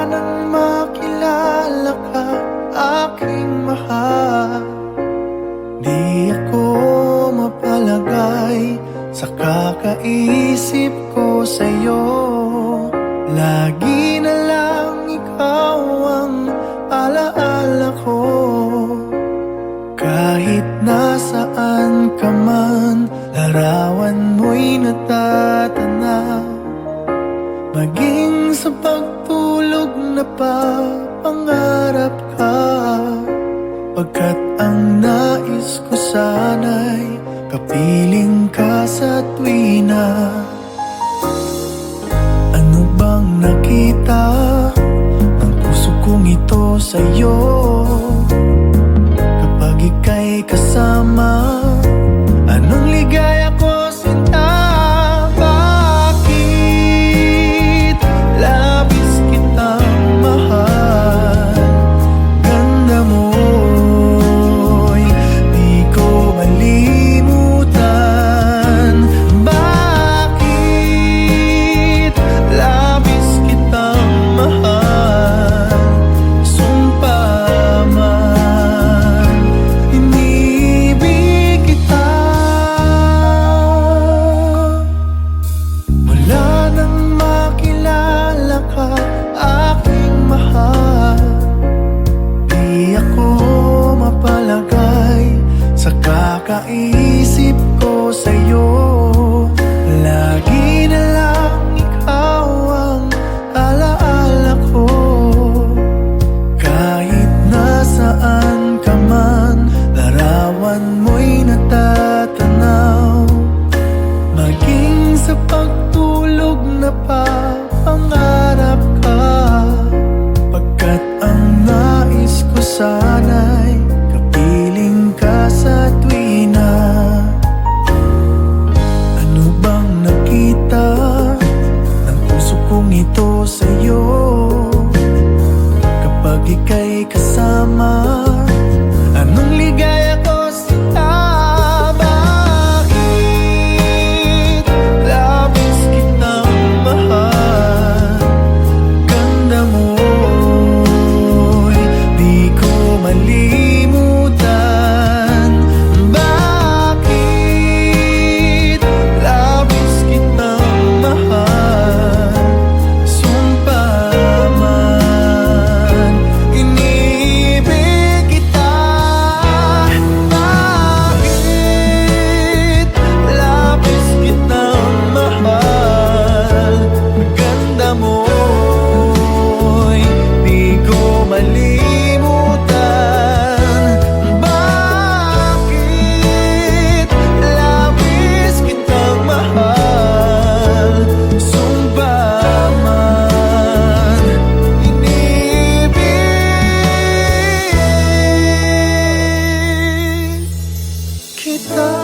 nang makilala ka, aking mahal. Di ako mapalagay sa kakaisip ko sa'yo. Lagi na lang ikaw ang alaala ko. Kahit nasaan ka man, larawan mo'y natatanaw. Maging sa pagtulog na pangarap ka. Pagkat ang nais ko sana'y kapiling ka sa tuwina. Ano bang nakita ng puso kong ito sa'yo? Kapag ika'y kasama, anong ligaya ko sinta? Bakit labis kitang mahal? Ganda mo'y di ko malimutan. Bakit labis kitang mahal? Sumpa man, inibig kita. Wala nang makilala ka, aking mahal. Di ako mapalagay sa kakaisip ko sa'yo. Lagi na lang ikaw ang alaala ko. Kahit nasaan ka man, larawan mo'y natatanaw. Maging sa pagtulog na pangarap ka. Pagkat ang nais ko sana'y kapiling ka sa tuwina. Ano bang nakita ng puso kong ito sa'yo? Kapag ika'y kasama, anong ligaya ko sinta? Bakit labis kitang mahal? Ganda mo'y di ko malimutan. Bakit labis kitang mahal? Sumpa man, inibig kita. Bakit labis kitang mahal? Ganda mo'y di ko malimutan. Bakit labis kitang mahal? Sumpa man, inibig kita.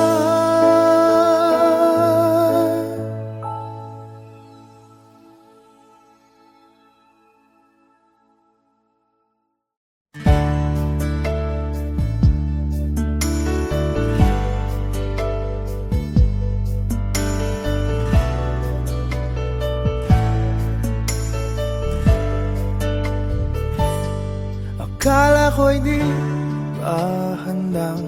Akala ko'y di pa handang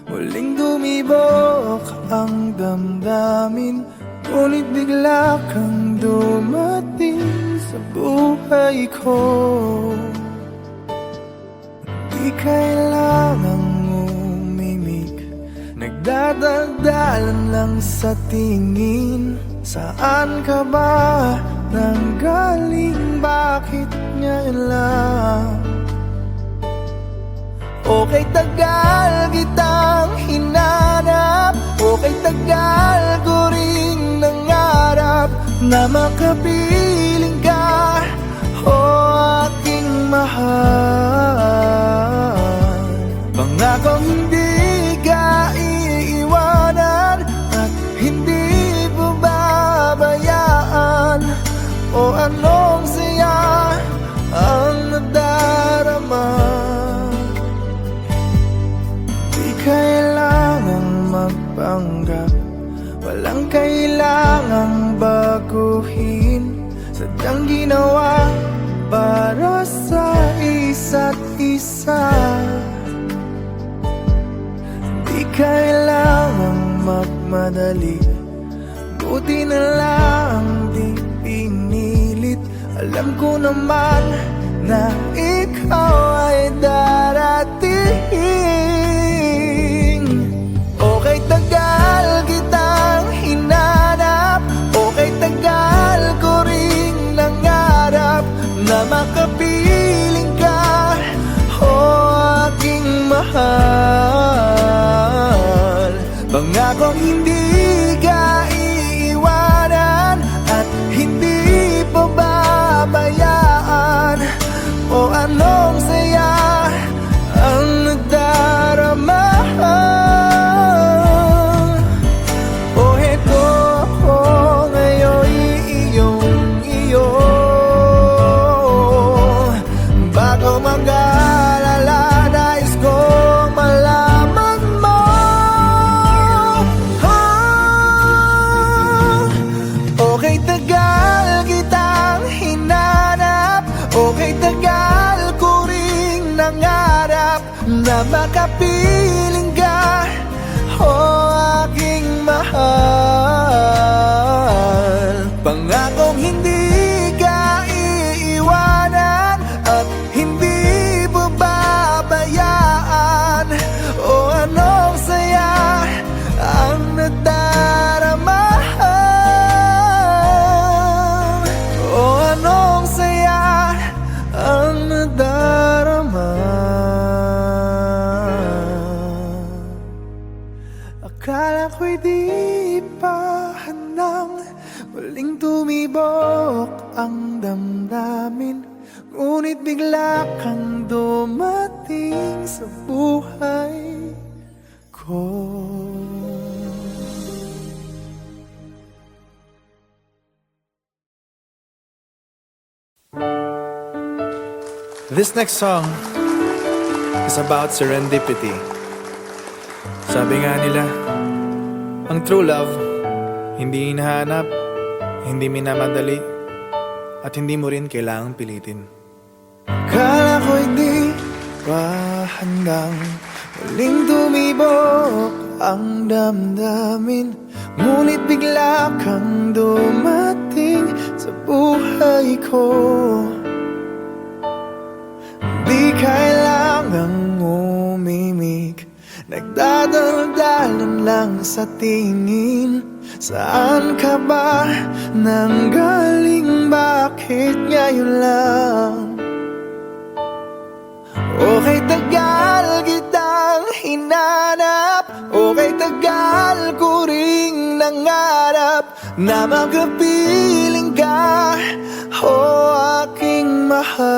muling dumibok ang damdamin. Ngunit bigla kang dumating sa buhay ko. Di kailangang umimik, nagdadaldalan lang sa tingin. Saan ka ba nanggaling? Bakit ngayon lang? Okay, tagal kitang hinanap. Okay, tagal ko ring nangarap na makapiling ka, o aking mahal. Pangakong hindi ka iiwanan at hindi babayaan. O anong siya ang nadarama? Kailangang magpanggap, walang kailangang baguhin. Sadyang ginawa para sa isa't isa. Di kailangang magmadali, buti na lang di pinilit. Alam ko naman na ikaw ay darating. Okay, tagal kitang hinanap, okay, tagal ko ring nangarap na makapiling ka, oh aking mahal. Pangakong hindi ka iiwanan at hindi pababayaan. O anong saya ang nadarama. O heto ako ngayon iyong-iyo. Bago mag-alala, nais kong malaman mo. Okay, tagal kitang hinanap, okay, tagal ko ring nangarap na makapiling ka, oh aking mahal. Pangakong hindi ka iiwanan at hindi pababayaan. O anong saya ang nadarama. O anong saya ang nadarama. Akala ko'y di pa handang muling tumibok ang damdamin, ngunit bigla kang dumating sa buhay ko. This next song is about serendipity. Sabi nga nila, ang true love, hindi hinahanap, hindi minamadali, at hindi mo rin kailangang pilitin. Akala ko'y di pa handang muling tumibok ang damdamin, ngunit bigla kang dumating sa buhay ko. Di kailangang umimik, nagdadaldalan lang sa tingin. Saan ka ba nanggaling, bakit ngayon lang? Okay, tagal kitang hinanap, okay, tagal ko ring nangarap na makapiling ka, oh aking mahal.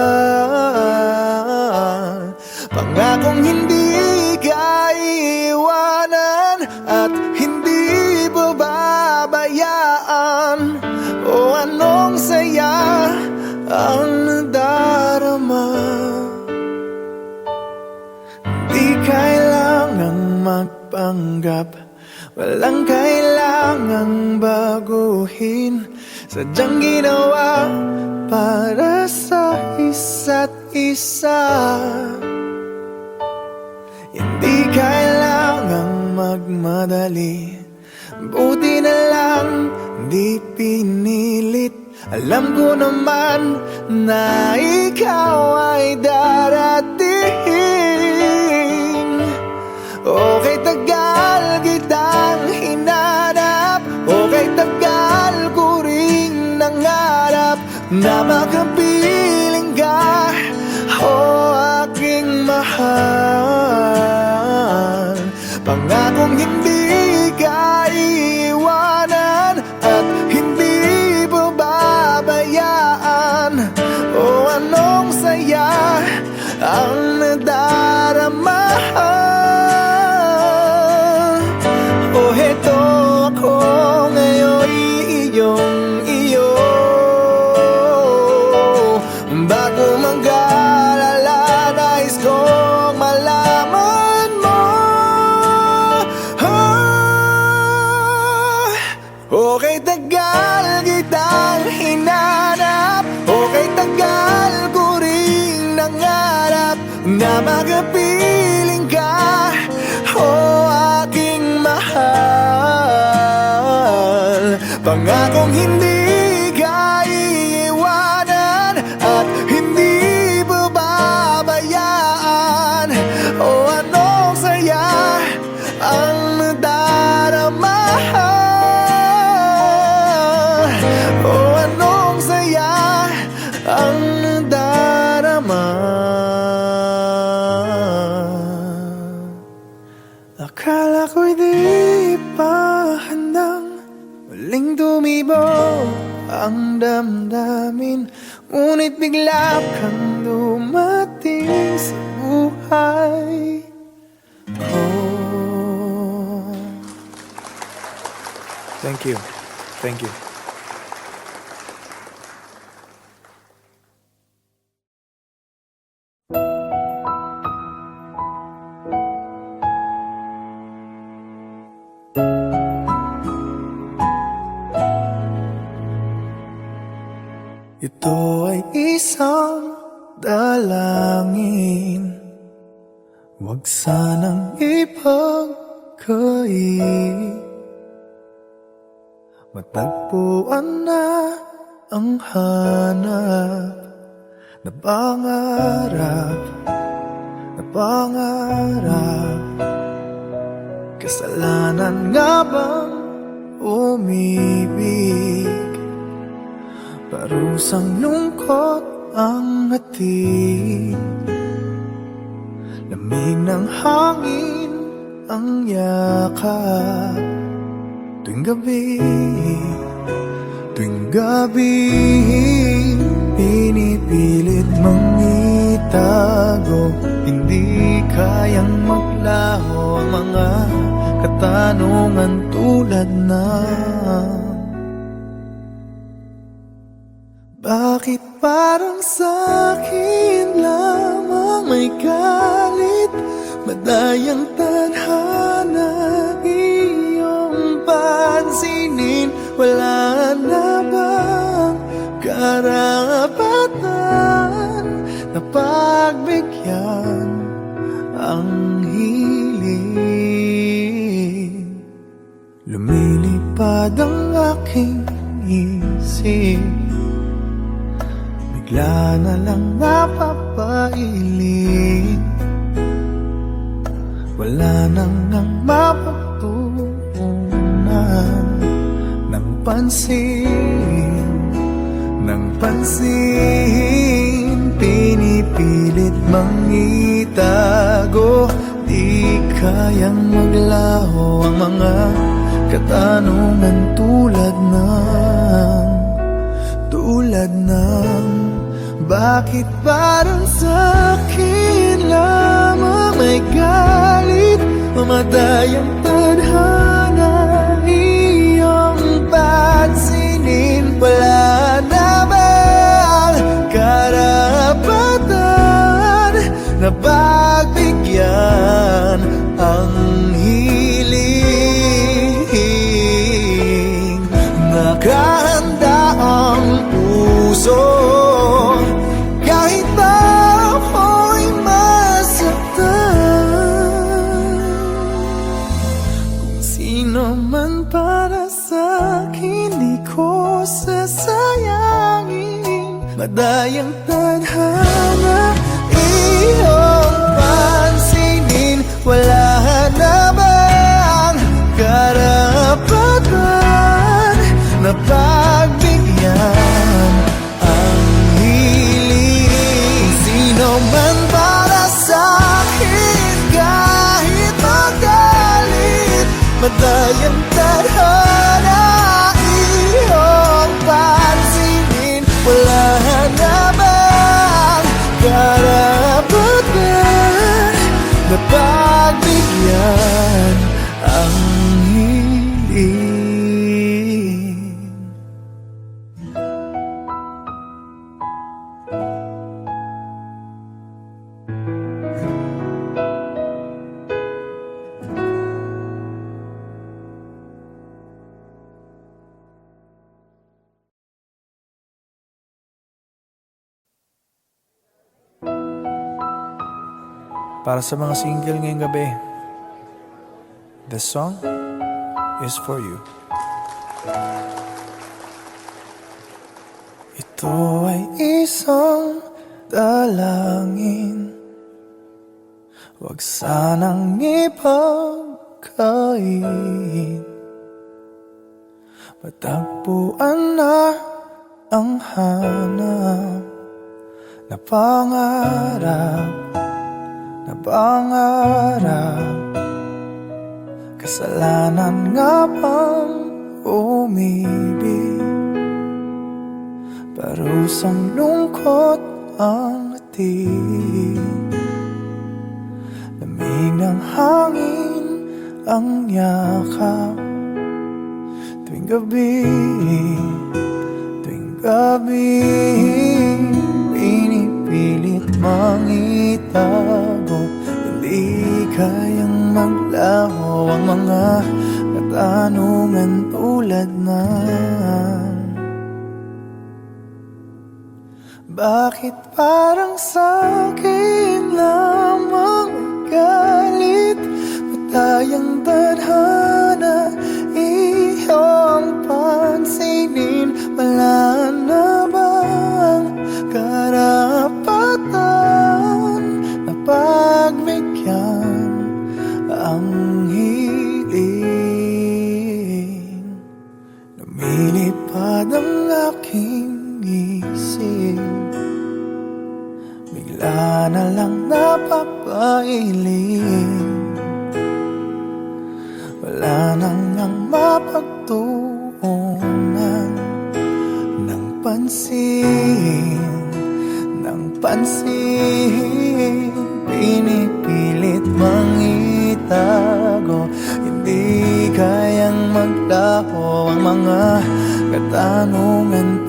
Pangakong hindi ka iiwanan at hindi pababayaan. O anong saya ang nadarama. Di kailangang magpanggap, walang kailangang baguhin. Sadyang ginawa para sa isa't isa. Hindi kailangang magmadali, buti na lang di pinilit. Alam ko naman na ikaw ay darating. Okay, tagal kitang hinanap, okay, tagal ko ring nangarap na makapiling ka, oh aking mahal. Pangakong hindi ka iiwanan at hindi pababayaan. O anong saya ang nadarama. O heto ako ngayon iyong-iyo. Bago mag-alala, nais kong malaman mo. Okay, tagal kitang hinanap, okay, tagal Pangakong hindi ka iiwanan at hindi babayaan. O anong saya ang nadarama, o anong saya ang nadarama. Akala ko'y di pa handang muling tumibo ang damdamin, ngunit bigla kang dumating sa buhay ko. Thank you. Thank you. Ito ay isang dalangin, huwag sanang ipagkait. Matagpuan na ang hanap na pangarap, na pangarap. Kasalanan nga bang umibig? Parusang lungkot ang hatid, lamig ng hangin ang yakap. Tuwing gabi, pinipilit mang itago. Hindi kayang maglaho ang mga katanungan tulad ng bakit parang sa'kin lamang may galit, madayang tadhana iyong pansinin? Wala na bang karapatan na pagbigyan ang hiling? Lumilipad ang aking isip, bigla na lang napapailing. Wala nang mapagtuunan ng pansin, ng pansin. Pinipilit mang itago, di kayang maglaho ang mga katanungan tulad ng bakit parang sa'kin lamang may galit, mamadayang tadhana iyong pansinin? Wala na bang karapatan na pagbigyan ang hiling? Nakahanda ang puso kahit pa ako'y masaktan. Kung sino man para sa'kin, di ko sasayangin. Madayang tadhana iyong pansinin. Wala na bang karapatan na pagbigyan ang hiling? Sino man para sa'kin, kahit magalit, madayang tadhana iyong pansinin. Wala na bang karapatan na pagbigyan ang hiling? Para sa mga single ngayong gabi, this song is for you. Ito ay isang dalangin, huwag sanang ipagkain. Matagpuan na ang hanap na pangarap, na pangarap. Kasalanan nga bang umibig? Parusang lungkot ang ating, lamig ng hangin ang yakap. Tuwing gabi, tuwing gabi, pinipilit mangitago. Hindi kayang maglaho ang mga katanungan tulad ng bakit parang sa'kin lamang galit? Matayang tadhana, iyong pansinin. Wala na bang karapatan na pagbigyan ang hiling? Lumilipad ang aking isip, bigla na lang napapailing. Wala nang ang mapagtuunan ng pansin, ng pansin. Pinipilit mangitago, hindi kayang maglaho ang mga katanungan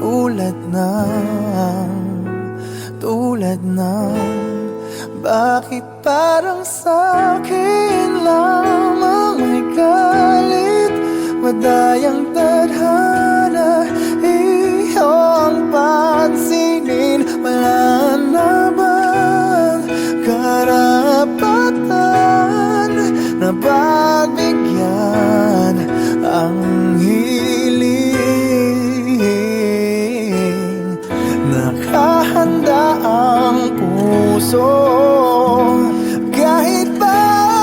tulad ng bakit parang sa'kin lamang may galit? Madayang tadhana, iyong pansinin. Wala na bang karapatan na pagbigyan ang hiling? Nakahanda ang puso kahit pa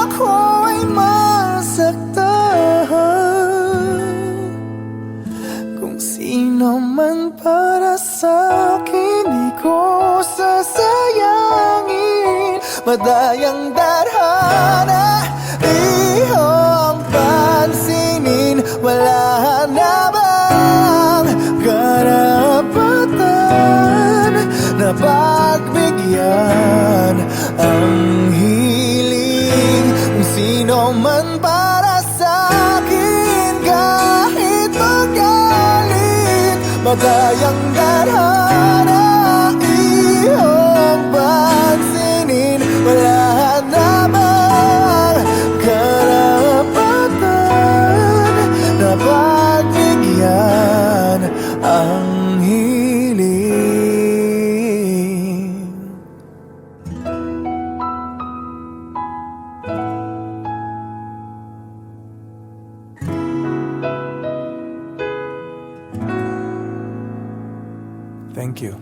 ako ay masaktan. Kung sino man para sa'kin, di ko sasayangin. Madayang darhana, iyong pansinin. Wala na bang karapatan na pagbigyan ang hiling? Kung sino man para sa'kin, kahit magalit. Madayang darhana, iyong pansinin. Wala na bang karapatan na pagbigyan ang hiling? Thank you.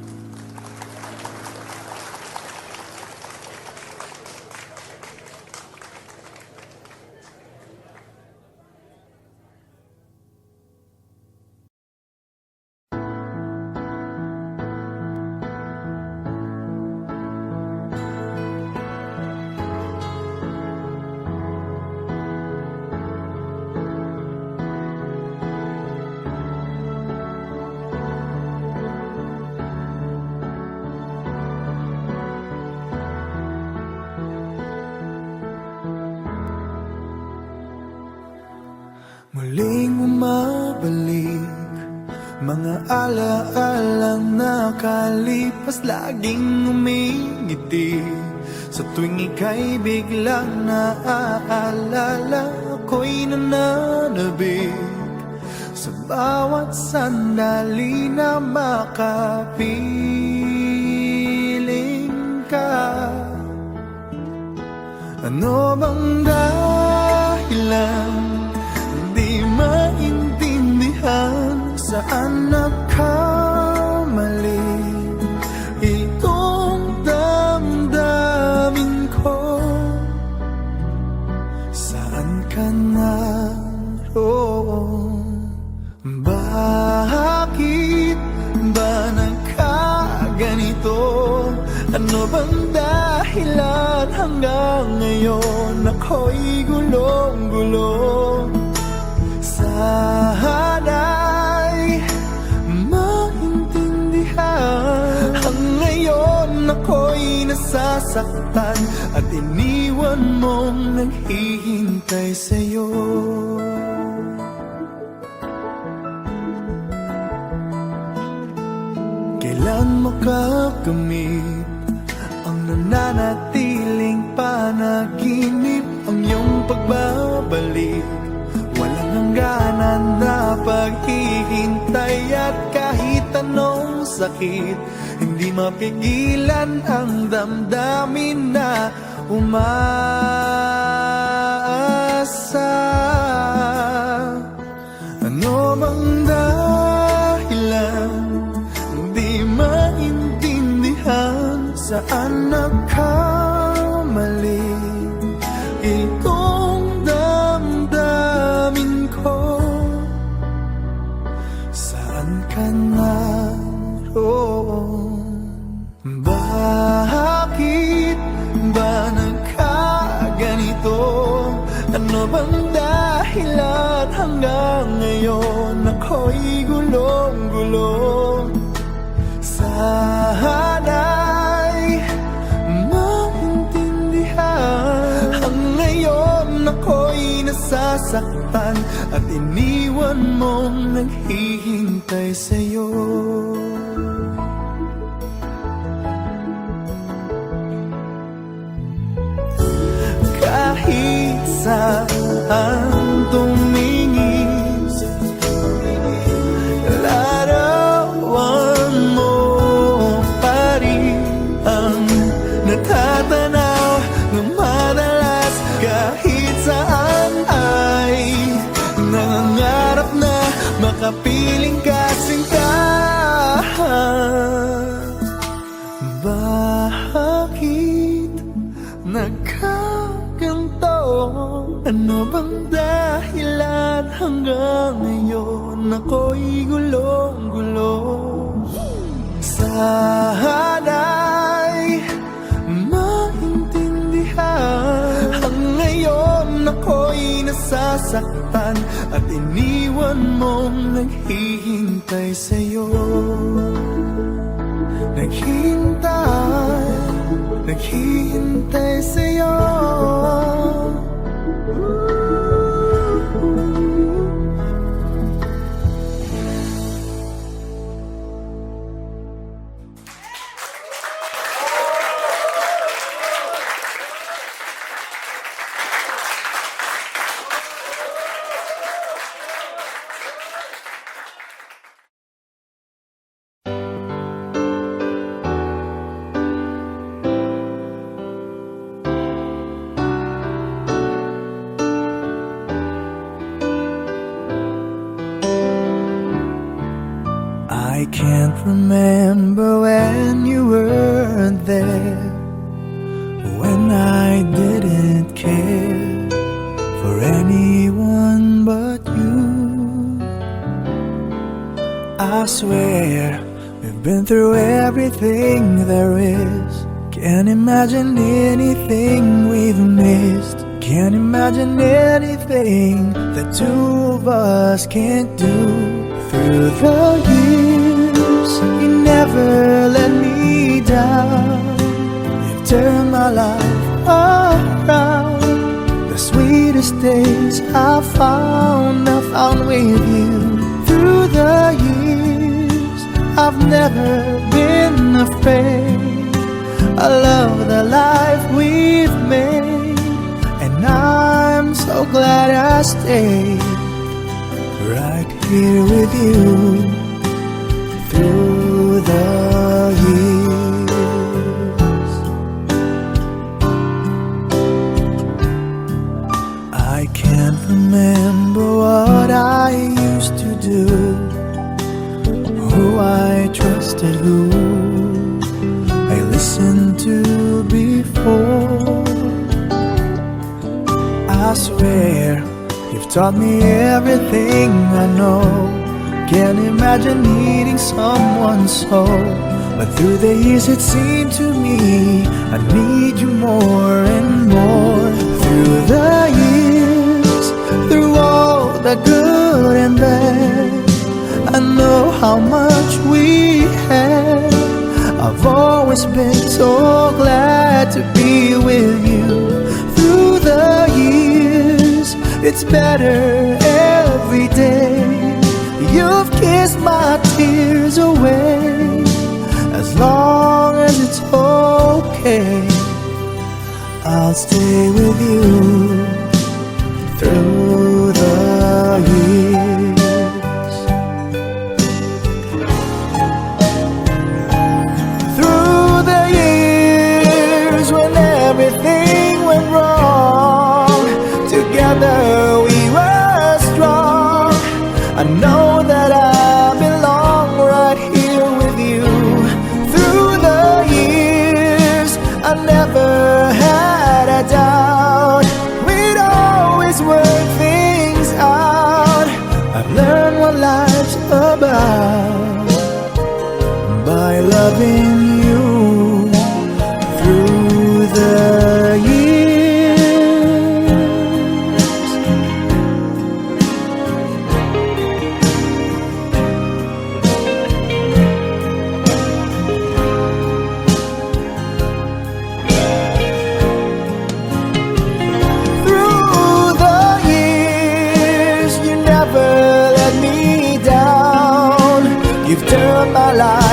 Muling umabalik mga alaalang nakalipas, laging umingiti sa tuwing ika'y biglang naaalala. Ako'y nananabik sa bawat sandali na makapiling ka. Ano bang dahilan? Di maintindihan saan nagkamali. naroon? Bakit ba nagkaganito? Ano bang dahilan hanggang ngayon ako'y gulong-gulong? Sana'y maintindihan. Ang ngayon ako'y nasasaktan at iniwan mong naghihintay sa'yo. Kailan makakamit ang nananatiling panaginip? Ang iyong pagbabalik, walang hangganan na paghihintay. At kahit anong sakit, hindi mapigilan ang damdamin na umaasa. Ano bang dahilan? Di maintindihan. Saan nagkamali itong damdamin ko? Saan ka naroon? Bakit ba nagkaganito? Ano bang dahilan hanggang ngayon ako'y gulong-gulong? Sana'y maintindihan. Ang ngayon ako'y nasasaktan at iniwan mong naghihintay sa'yo. Kahit saan tumingin, larawan mo pa rin ang natatanaw ng madalas. Kahit saan ay nangangarap na makapiling ka, sinta. Bakit nagkaganto? Ano bang dahilan hanggang ngayon ako'y gulong-gulong? Sana'y maintindihan. Ang ngayon ako'y nasasaktan at iniwan mong naghihintay sa'yo. Naghihintay sa'yo. I can't remember when you weren't there, when I didn't care for anyone but you. I swear we've been through everything there is. Can't imagine anything we've missed. Can't imagine anything the two of us can't do. Through the years, you never let me down. You've turned my life around. The sweetest days I found with you. Through the years, I've never been afraid. I love the life we've made, and I'm so glad I stayed right here with you through the years. I can't remember what I used to do, who I trusted, who I listened to before. I swear taught me everything I know. Can't imagine needing someone so. But through the years it seemed to me I need you more and more. Through the years, through all the good and bad, I know how much we had. I've always been so glad to be with you. Through the years, it's better every day. You've kissed my tears away. As long as it's okay, I'll stay with you through the years. Through the years when everything went wrong, together we were strong. I know that I belong right here with you. Through the years, I never had a doubt. We'd always work things out. I've learned what life's about by loving you through the years. Through the years, you never let me down. You've turned my life